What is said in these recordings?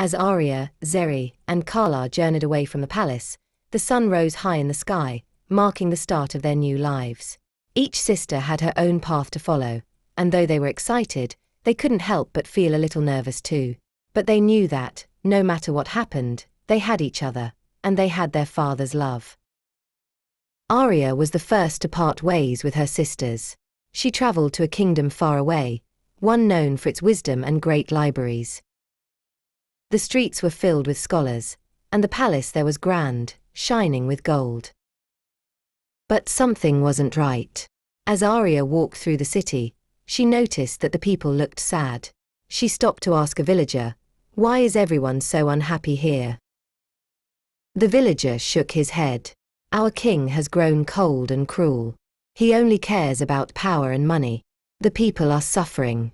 As Arya, Zeri, and Kala journeyed away from the palace, the sun rose high in the sky, marking the start of their new lives. Each sister had her own path to follow, and though they were excited, they couldn't help but feel a little nervous too. But they knew that, no matter what happened, they had each other, and they had their father's love. Arya was the first to part ways with her sisters. She traveled to a kingdom far away, one known for its wisdom and great libraries. The streets were filled with scholars, and the palace there was grand, shining with gold. But something wasn't right. As Arya walked through the city, she noticed that the people looked sad. She stopped to ask a villager, "Why is everyone so unhappy here?" The villager shook his head. "Our king has grown cold and cruel. He only cares about power and money. The people are suffering."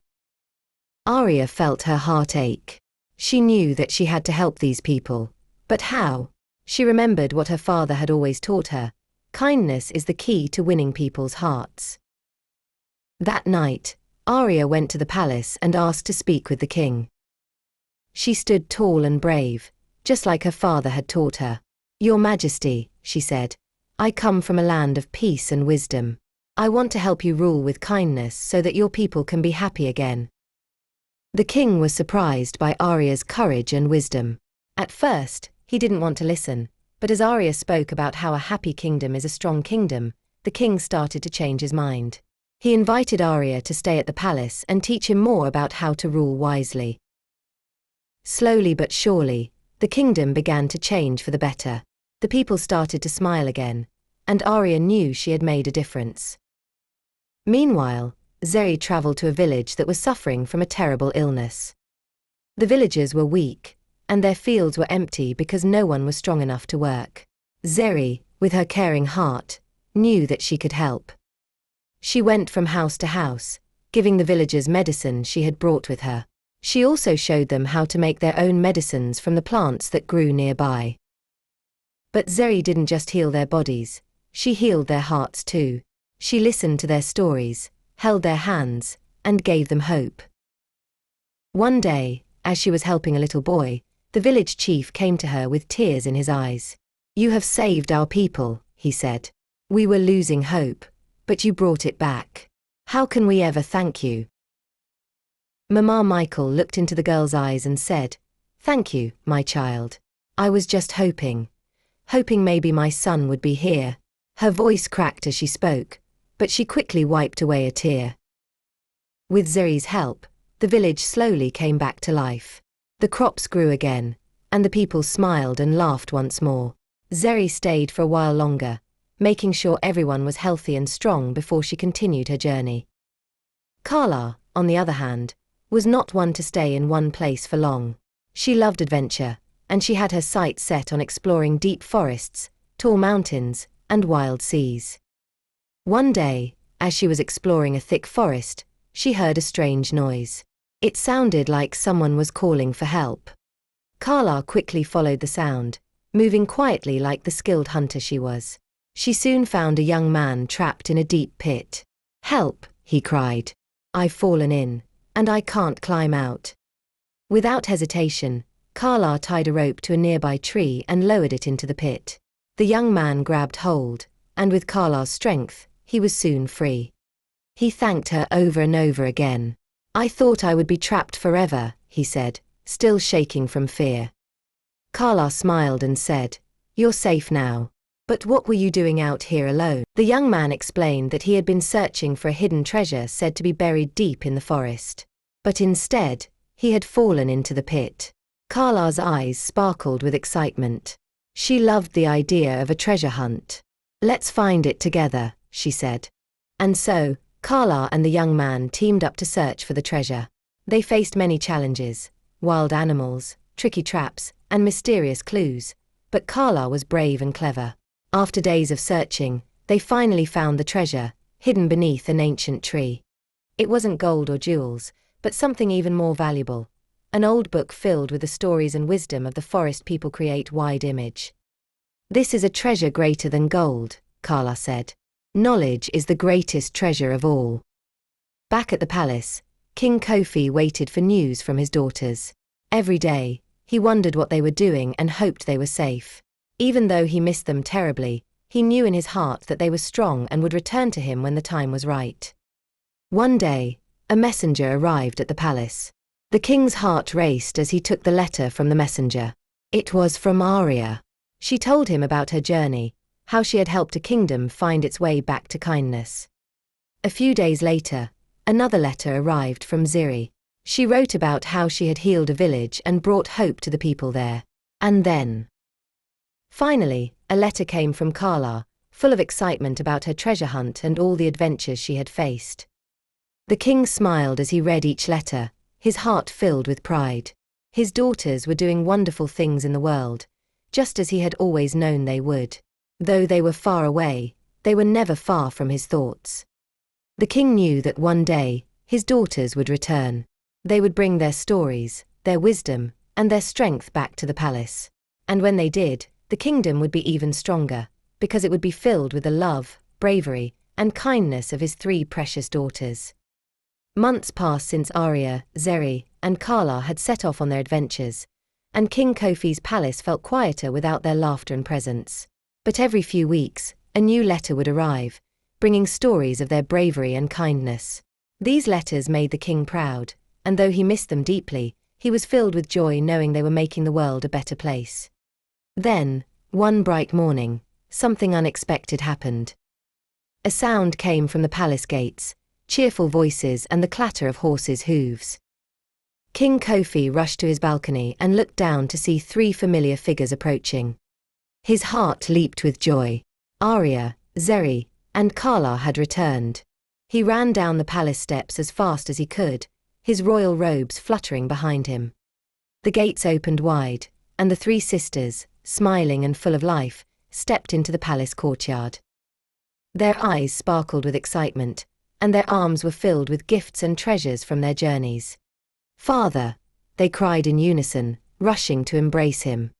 Arya felt her heart ache. She knew that she had to help these people. But how? She remembered what her father had always taught her. Kindness is the key to winning people's hearts. That night, Arya went to the palace and asked to speak with the king. She stood tall and brave, just like her father had taught her. "Your Majesty," she said, "I come from a land of peace and wisdom. I want to help you rule with kindness so that your people can be happy again." The king was surprised by Arya's courage and wisdom. At first, he didn't want to listen, but as Arya spoke about how a happy kingdom is a strong kingdom, the king started to change his mind. He invited Arya to stay at the palace and teach him more about how to rule wisely. Slowly but surely, the kingdom began to change for the better. The people started to smile again, and Arya knew she had made a difference. Meanwhile, Zeri traveled to a village that was suffering from a terrible illness. The villagers were weak, and their fields were empty because no one was strong enough to work. Zeri, with her caring heart, knew that she could help. She went from house to house, giving the villagers medicine she had brought with her. She also showed them how to make their own medicines from the plants that grew nearby. But Zeri didn't just heal their bodies, she healed their hearts too. She listened to their stories, held their hands, and gave them hope. One day, as she was helping a little boy, the village chief came to her with tears in his eyes. "You have saved our people," he said. "We were losing hope, but you brought it back. How can we ever thank you?" Mama Michael looked into the girl's eyes and said, "Thank you, my child. I was just hoping maybe my son would be here." Her voice cracked as she spoke, but she quickly wiped away a tear. With Zeri's help, the village slowly came back to life. The crops grew again, and the people smiled and laughed once more. Zeri stayed for a while longer, making sure everyone was healthy and strong before she continued her journey. Kala, on the other hand, was not one to stay in one place for long. She loved adventure, and she had her sights set on exploring deep forests, tall mountains, and wild seas. One day, as she was exploring a thick forest, she heard a strange noise. It sounded like someone was calling for help. Kala quickly followed the sound, moving quietly like the skilled hunter she was. She soon found a young man trapped in a deep pit. "Help," he cried. "I've fallen in, and I can't climb out." Without hesitation, Kala tied a rope to a nearby tree and lowered it into the pit. The young man grabbed hold, and with Kala's strength, he was soon free. He thanked her over and over again. "I thought I would be trapped forever," he said, still shaking from fear. Kala smiled and said, "You're safe now. But what were you doing out here alone?" The young man explained that he had been searching for a hidden treasure said to be buried deep in the forest. But instead, he had fallen into the pit. Kala's eyes sparkled with excitement. She loved the idea of a treasure hunt. "Let's find it together," she said. And so, Kala and the young man teamed up to search for the treasure. They faced many challenges: wild animals, tricky traps, and mysterious clues. But Kala was brave and clever. After days of searching, they finally found the treasure, hidden beneath an ancient tree. It wasn't gold or jewels, but something even more valuable: an old book filled with the stories and wisdom of the forest people create wide image. "This is a treasure greater than gold," Kala said. "Knowledge is the greatest treasure of all." Back at the palace, King Kofi waited for news from his daughters. Every day, He wondered what they were doing and hoped they were safe. Even though he missed them terribly, he knew in his heart that they were strong and would return to him when the time was right. One day, a messenger arrived at the palace. The king's heart raced as he took the letter from the messenger. It was from Arya. She told him about her journey, how she had helped a kingdom find its way back to kindness. A few days later, another letter arrived from Ziri. She wrote about how she had healed a village and brought hope to the people there. And then, finally, a letter came from Kala, full of excitement about her treasure hunt and all the adventures she had faced. The king smiled as he read each letter, his heart filled with pride. His daughters were doing wonderful things in the world, just as he had always known they would. Though they were far away, they were never far from his thoughts. The king knew that one day, his daughters would return. They would bring their stories, their wisdom, and their strength back to the palace. And when they did, the kingdom would be even stronger, because it would be filled with the love, bravery, and kindness of his three precious daughters. Months passed since Arya, Zeri, and Kala had set off on their adventures, and King Kofi's palace felt quieter without their laughter and presence. But every few weeks, a new letter would arrive, bringing stories of their bravery and kindness. These letters made the king proud, and though he missed them deeply, he was filled with joy knowing they were making the world a better place. Then, one bright morning, something unexpected happened. A sound came from the palace gates, cheerful voices and the clatter of horses' hooves. King Kofi rushed to his balcony and looked down to see three familiar figures approaching. His heart leaped with joy. Arya, Zeri, and Kala had returned. He ran down the palace steps as fast as he could, his royal robes fluttering behind him. The gates opened wide, and the three sisters, smiling and full of life, stepped into the palace courtyard. Their eyes sparkled with excitement, and their arms were filled with gifts and treasures from their journeys. "Father," they cried in unison, rushing to embrace him.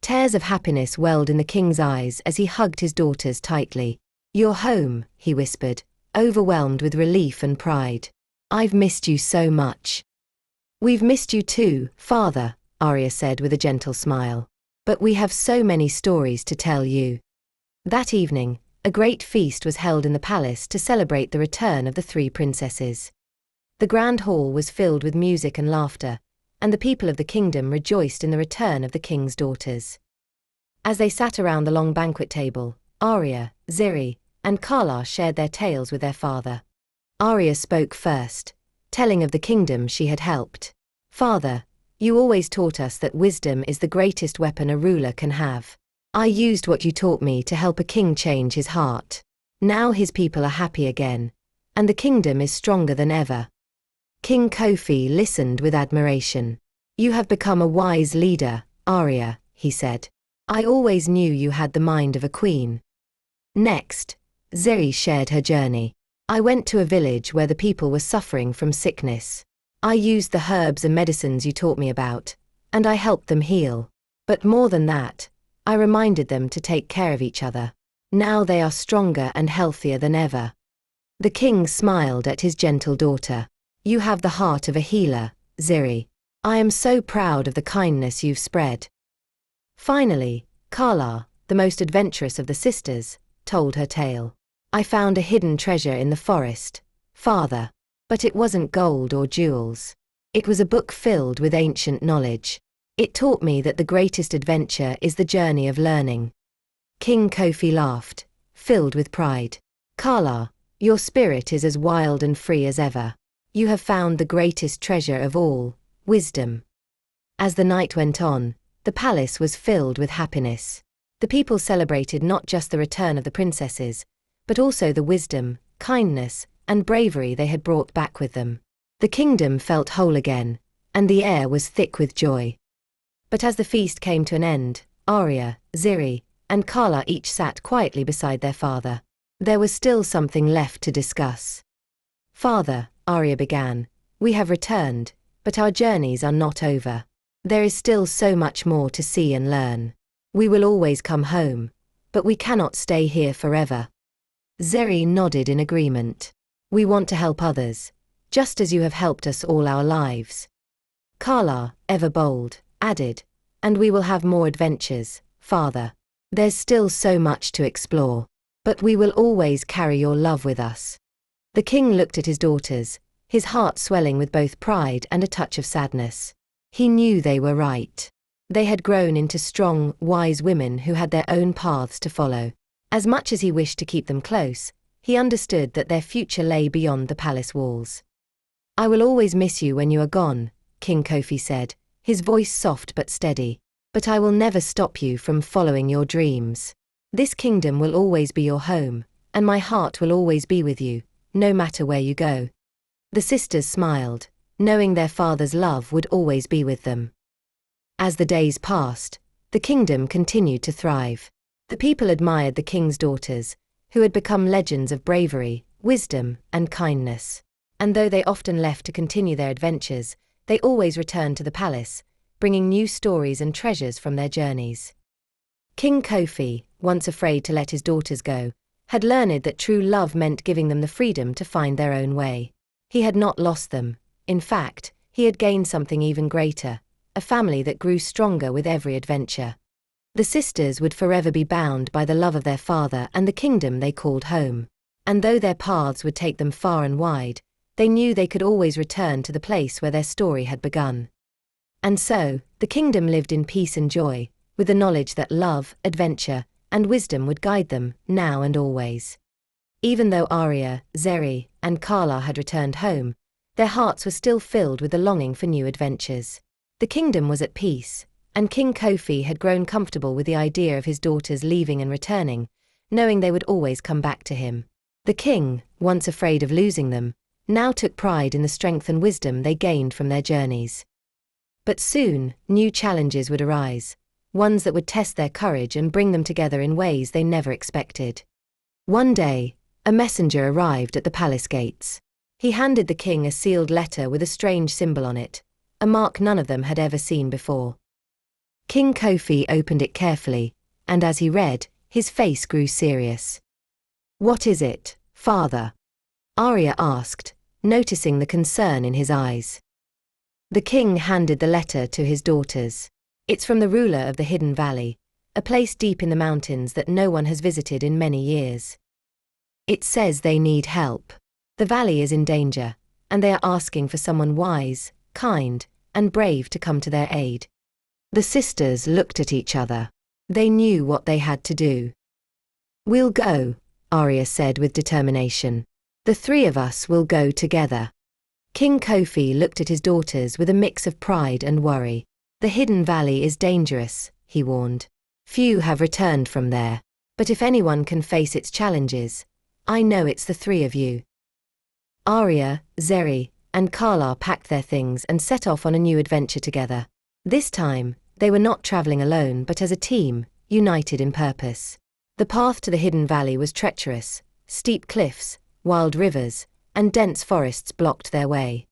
Tears of happiness welled in the king's eyes as he hugged his daughters tightly. "You're home," he whispered, overwhelmed with relief and pride. "I've missed you so much." "We've missed you too, Father," Arya said with a gentle smile. "But we have so many stories to tell you." That evening, a great feast was held in the palace to celebrate the return of the three princesses. The grand hall was filled with music and laughter, and the people of the kingdom rejoiced in the return of the king's daughters. As they sat around the long banquet table, Arya, Ziri, and Kala shared their tales with their father. Arya spoke first, telling of the kingdom she had helped. "Father, you always taught us that wisdom is the greatest weapon a ruler can have. I used what you taught me to help a king change his heart. Now his people are happy again, and the kingdom is stronger than ever." King Kofi listened with admiration. "You have become a wise leader, Arya," he said. "I always knew you had the mind of a queen." Next, Ziri shared her journey. "I went to a village where the people were suffering from sickness. I used the herbs and medicines you taught me about, and I helped them heal. But more than that, I reminded them to take care of each other. Now they are stronger and healthier than ever." The king smiled at his gentle daughter. "You have the heart of a healer, Ziri. I am so proud of the kindness you've spread." Finally, Kala, the most adventurous of the sisters, told her tale. "I found a hidden treasure in the forest, Father. But it wasn't gold or jewels. It was a book filled with ancient knowledge. It taught me that the greatest adventure is the journey of learning." King Kofi laughed, filled with pride. "Kala, your spirit is as wild and free as ever. You have found the greatest treasure of all, wisdom." As the night went on, the palace was filled with happiness. The people celebrated not just the return of the princesses, but also the wisdom, kindness, and bravery they had brought back with them. The kingdom felt whole again, and the air was thick with joy. But as the feast came to an end, Arya, Ziri, and Kala each sat quietly beside their father. There was still something left to discuss. "Father," Arya began, "we have returned, but our journeys are not over. There is still so much more to see and learn. We will always come home, but we cannot stay here forever." Zeri nodded in agreement. "We want to help others, just as you have helped us all our lives." Kala, ever bold, added, "And we will have more adventures, Father. There's still so much to explore. But we will always carry your love with us." The king looked at his daughters, his heart swelling with both pride and a touch of sadness. He knew they were right. They had grown into strong, wise women who had their own paths to follow. As much as he wished to keep them close, he understood that their future lay beyond the palace walls. "I will always miss you when you are gone," King Kofi said, his voice soft but steady. "But I will never stop you from following your dreams. This kingdom will always be your home, and my heart will always be with you, no matter where you go." The sisters smiled, knowing their father's love would always be with them. As the days passed, the kingdom continued to thrive. The people admired the king's daughters, who had become legends of bravery, wisdom, and kindness. And though they often left to continue their adventures, they always returned to the palace, bringing new stories and treasures from their journeys. King Kofi, once afraid to let his daughters go, had learned that true love meant giving them the freedom to find their own way. He had not lost them. In fact, he had gained something even greater, a family that grew stronger with every adventure. The sisters would forever be bound by the love of their father and the kingdom they called home. And though their paths would take them far and wide, they knew they could always return to the place where their story had begun. And so, the kingdom lived in peace and joy, with the knowledge that love, adventure, and wisdom would guide them, now and always. Even though Arya, Zeri, and Kala had returned home, their hearts were still filled with the longing for new adventures. The kingdom was at peace, and King Kofi had grown comfortable with the idea of his daughters leaving and returning, knowing they would always come back to him. The king, once afraid of losing them, now took pride in the strength and wisdom they gained from their journeys. But soon, new challenges would arise, ones that would test their courage and bring them together in ways they never expected. One day, a messenger arrived at the palace gates. He handed the king a sealed letter with a strange symbol on it, a mark none of them had ever seen before. King Kofi opened it carefully, and as he read, his face grew serious. "What is it, father?" Arya asked, noticing the concern in his eyes. The king handed the letter to his daughters. "It's from the ruler of the Hidden Valley, a place deep in the mountains that no one has visited in many years. It says they need help. The valley is in danger, and they are asking for someone wise, kind, and brave to come to their aid." The sisters looked at each other. They knew what they had to do. "We'll go," Arya said with determination. "The three of us will go together." King Kofi looked at his daughters with a mix of pride and worry. "The Hidden Valley is dangerous," he warned. "Few have returned from there. But if anyone can face its challenges, I know it's the three of you." Arya, Zeri, and Kala packed their things and set off on a new adventure together. This time, they were not traveling alone but as a team, united in purpose. The path to the Hidden Valley was treacherous. Steep cliffs, wild rivers, and dense forests blocked their way.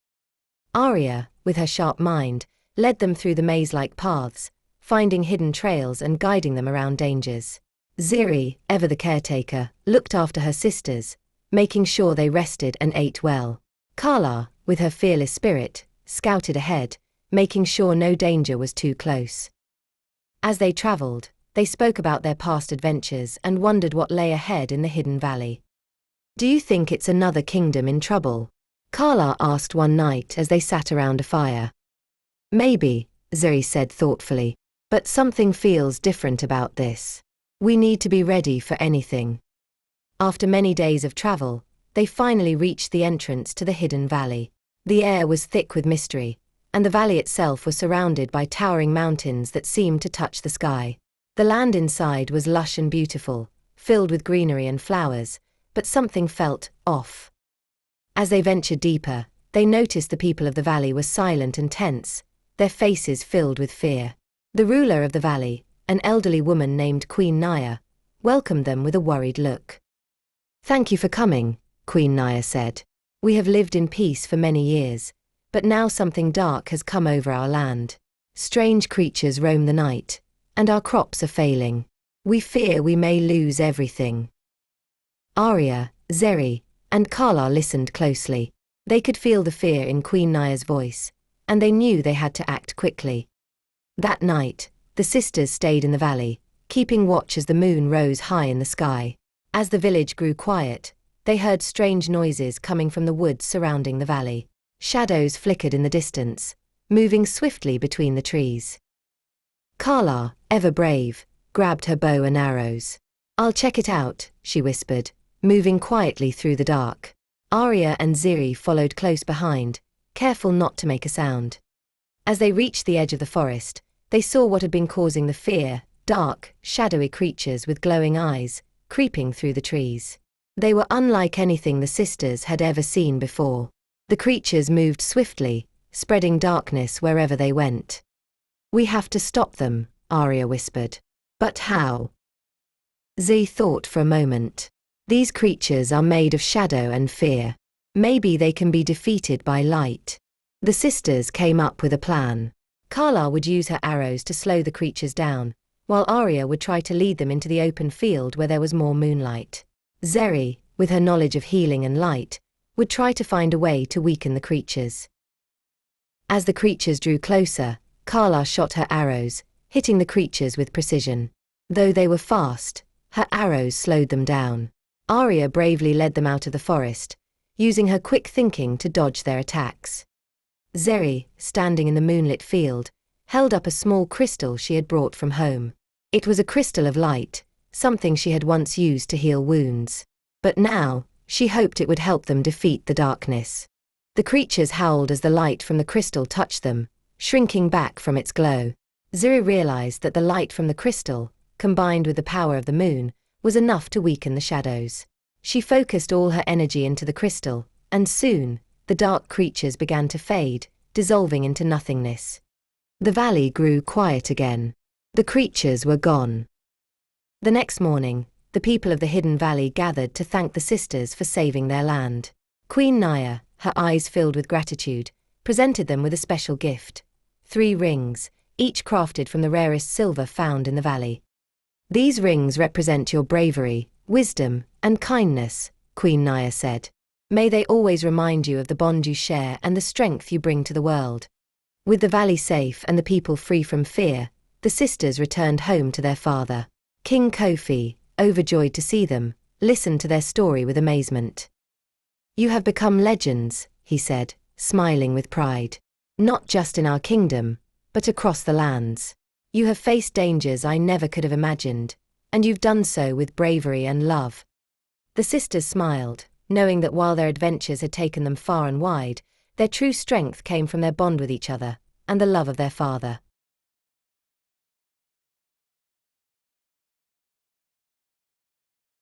Arya, with her sharp mind, led them through the maze-like paths, finding hidden trails and guiding them around dangers. Zeri, ever the caretaker, looked after her sisters, making sure they rested and ate well. Kala, with her fearless spirit, scouted ahead, making sure no danger was too close. As they traveled, they spoke about their past adventures and wondered what lay ahead in the Hidden Valley. "Do you think it's another kingdom in trouble?" Kala asked one night as they sat around a fire. "Maybe," Zeri said thoughtfully, "but something feels different about this. We need to be ready for anything." After many days of travel, they finally reached the entrance to the Hidden Valley. The air was thick with mystery, and the valley itself was surrounded by towering mountains that seemed to touch the sky. The land inside was lush and beautiful, filled with greenery and flowers, but something felt off. As they ventured deeper, they noticed the people of the valley were silent and tense, their faces filled with fear. The ruler of the valley, an elderly woman named Queen Naya, welcomed them with a worried look. "Thank you for coming," Queen Naya said. "We have lived in peace for many years, but now something dark has come over our land. Strange creatures roam the night, and our crops are failing. We fear we may lose everything." Arya, Zeri, and Kala listened closely. They could feel the fear in Queen Naya's voice, and they knew they had to act quickly. That night, the sisters stayed in the valley, keeping watch as the moon rose high in the sky. As the village grew quiet, they heard strange noises coming from the woods surrounding the valley. Shadows flickered in the distance, moving swiftly between the trees. Carla, ever brave, grabbed her bow and arrows. "I'll check it out," she whispered, moving quietly through the dark. Arya and Ziri followed close behind, careful not to make a sound. As they reached the edge of the forest, they saw what had been causing the fear: dark, shadowy creatures with glowing eyes, creeping through the trees. They were unlike anything the sisters had ever seen before. The creatures moved swiftly, spreading darkness wherever they went. "We have to stop them," Arya whispered. "But how?" Z thought for a moment. "These creatures are made of shadow and fear. Maybe they can be defeated by light." The sisters came up with a plan. Carla would use her arrows to slow the creatures down, while Arya would try to lead them into the open field where there was more moonlight. Zeri, with her knowledge of healing and light, would try to find a way to weaken the creatures. As the creatures drew closer, Carla shot her arrows, hitting the creatures with precision. Though they were fast, her arrows slowed them down. Arya bravely led them out of the forest, using her quick thinking to dodge their attacks. Zeri, standing in the moonlit field, held up a small crystal she had brought from home. It was a crystal of light, something she had once used to heal wounds. But now, she hoped it would help them defeat the darkness. The creatures howled as the light from the crystal touched them, shrinking back from its glow. Ziri realized that the light from the crystal, combined with the power of the moon, was enough to weaken the shadows. She focused all her energy into the crystal, and soon, the dark creatures began to fade, dissolving into nothingness. The valley grew quiet again. The creatures were gone. The next morning, the people of the hidden valley gathered to thank the sisters for saving their land. Queen Naya, her eyes filled with gratitude, presented them with a special gift: 3 rings, each crafted from the rarest silver found in the valley. "These rings represent your bravery, wisdom, and kindness," Queen Naya said. "May they always remind you of the bond you share and the strength you bring to the world." With the valley safe and the people free from fear, the sisters returned home to their father. King Kofi, overjoyed to see them, listened to their story with amazement. "You have become legends," he said, smiling with pride. "Not just in our kingdom, but across the lands. You have faced dangers I never could have imagined, and you've done so with bravery and love." The sisters smiled, knowing that while their adventures had taken them far and wide, their true strength came from their bond with each other and the love of their father.